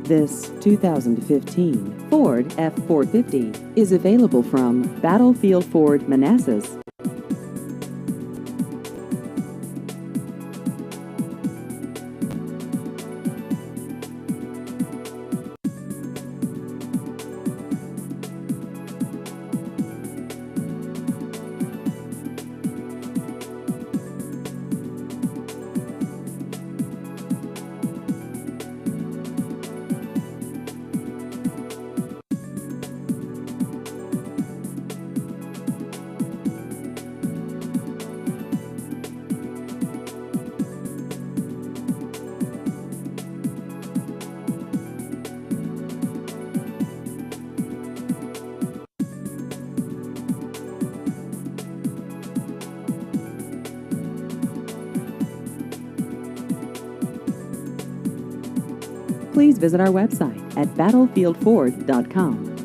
This 2015 Ford F450 is available from Battlefield Ford, Manassas. Please visit our website at battlefieldford.com.